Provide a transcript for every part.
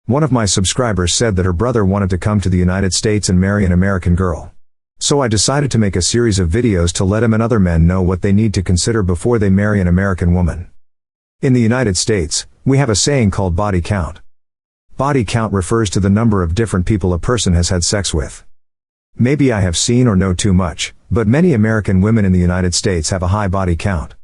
One of my subscribers said that her brother wanted to come to the United States and marry an American girl. So I decided to make a series of videos to let him and other men know what they need to consider before they marry an American woman. In the United States, we have a saying called body count. Body count refers to the number of different people a person has had sex with. Maybe I have seen or know too much, but many American women in the United States have a high body count.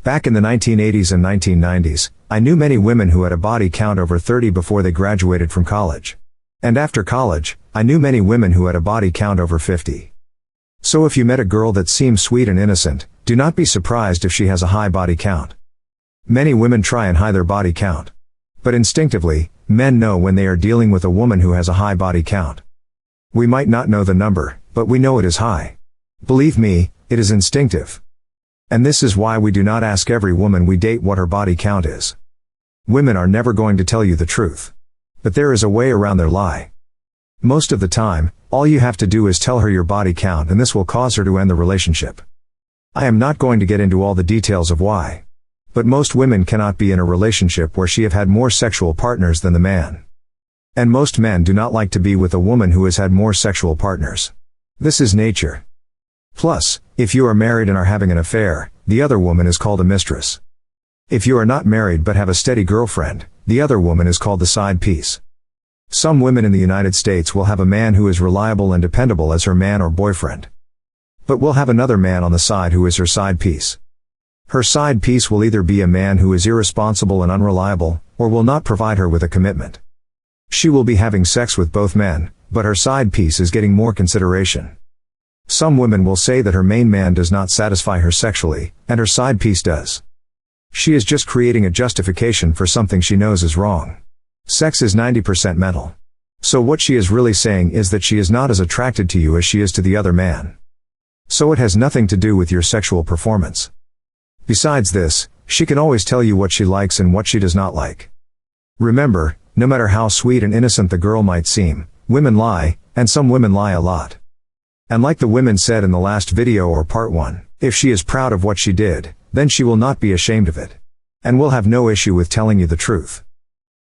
Back in the 1980s and 1990s, I knew many women who had a body count over 30 before they graduated from college. And after college, I knew many women who had a body count over 50. So if you met a girl that seems sweet and innocent, do not be surprised if she has a high body count. Many women try and hide their body count. But instinctively, men know when they are dealing with a woman who has a high body count. We might not know the number, but we know it is high. Believe me, it is instinctive. And this is why we do not ask every woman we date what her body count is. Women are never going to tell you the truth. But there is a way around their lie. Most of the time, all you have to do is tell her your body count and this will cause her to end the relationship. I am not going to get into all the details of why. But most women cannot be in a relationship where she have had more sexual partners than the man. And most men do not like to be with a woman who has had more sexual partners. This is nature. Plus, if you are married and are having an affair, the other woman is called a mistress. If you are not married but have a steady girlfriend, the other woman is called the side piece. Some women in the United States will have a man who is reliable and dependable as her man or boyfriend. But will have another man on the side who is her side piece. Her side piece will either be a man who is irresponsible and unreliable, or will not provide her with a commitment. She will be having sex with both men, but her side piece is getting more consideration. Some women will say that her main man does not satisfy her sexually, and her side piece does. She is just creating a justification for something she knows is wrong. Sex is 90% mental. So what she is really saying is that she is not as attracted to you as she is to the other man. So it has nothing to do with your sexual performance. Besides this, she can always tell you what she likes and what she does not like. Remember, no matter how sweet and innocent the girl might seem, women lie, and some women lie a lot. And like the women said in the last video or part 1, if she is proud of what she did, then she will not be ashamed of it. And will have no issue with telling you the truth.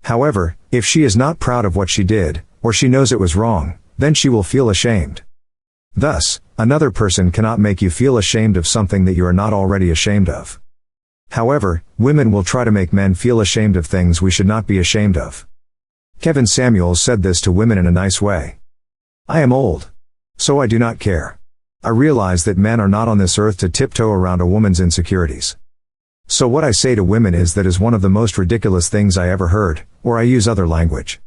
However, if she is not proud of what she did, or she knows it was wrong, then she will feel ashamed. Thus, another person cannot make you feel ashamed of something that you are not already ashamed of. However, women will try to make men feel ashamed of things we should not be ashamed of. Kevin Samuels said this to women in a nice way. I am old. So I do not care. I realize that men are not on this earth to tiptoe around a woman's insecurities. So what I say to women is that is one of the most ridiculous things I ever heard, or I use other language.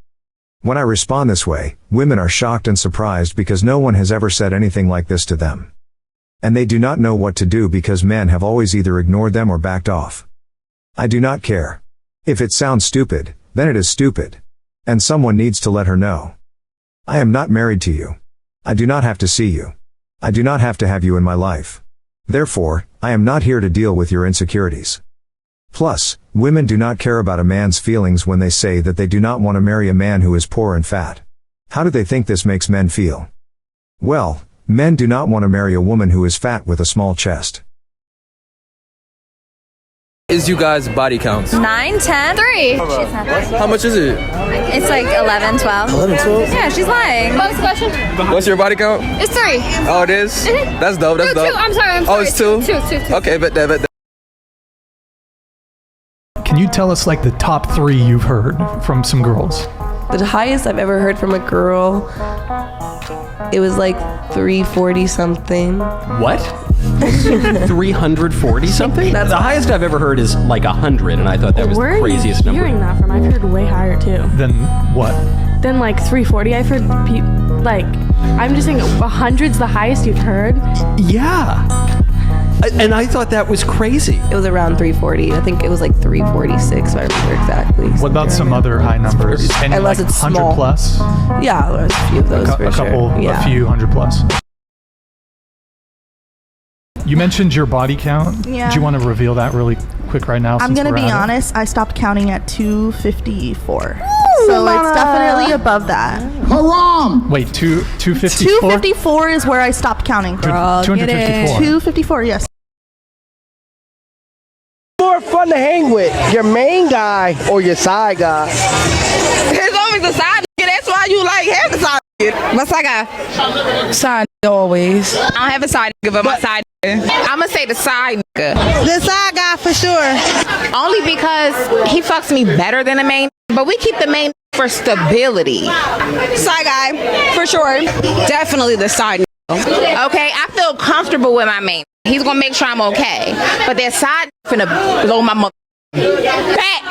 When I respond this way, women are shocked and surprised because no one has ever said anything like this to them. And they do not know what to do because men have always either ignored them or backed off. I do not care. If it sounds stupid, then it is stupid. And someone needs to let her know. I am not married to you. I do not have to see you. I do not have to have you in my life. Therefore, I am not here to deal with your insecurities. Plus, women do not care about a man's feelings when they say that they do not want to marry a man who is poor and fat. How do they think this makes men feel? Well, men do not want to marry a woman who is fat with a small chest. Is you guys' body counts? 9, 10, 3. How much is it? It's like 11, 12. 11, 12? Yeah, she's lying. What was the question? What's your body count? It's 3. Oh, it is? That's dope, that's dope. 2. I'm sorry. Oh, it's 2? 2. Okay, but Can you tell us like the top 3 you've heard from some girls? The highest I've ever heard from a girl, it was like 340 something. What? 340 something? That's the highest I've ever heard is like 100, and I thought that was the craziest number. Where are you hearing that from? I've heard way higher too. Then what? Then like 340. I've heard like, I'm just saying 100's the highest you've heard. Yeah. And I thought that was crazy. It was around 340. I think it was like 346, if I remember exactly. What about some other high numbers? Any Unless like it's 100 small. plus? Yeah, there's a few of those for sure. A few 100 plus. You mentioned your body count. Yeah. Do you want to reveal that really quick right now? I'm going to be honest, I stopped counting at 254. So it's definitely above that. Haram! Wait, 254? 254 is where I stopped counting. 254. 254, yes. More fun to hang with, your main guy or your side guy? always a side nigga. That's why you like having a side nigga. What's I got? Side nigga always. I don't have a side nigga, but my side nigga. I'm gonna say the side nigga. The side guy for sure. Only because he fucks me better than the main, but we keep the main for stability. Side guy, for sure. Definitely the side nigga. Okay, I feel comfortable with my main. He's gonna make sure I'm okay. But that side finna blow my mother back.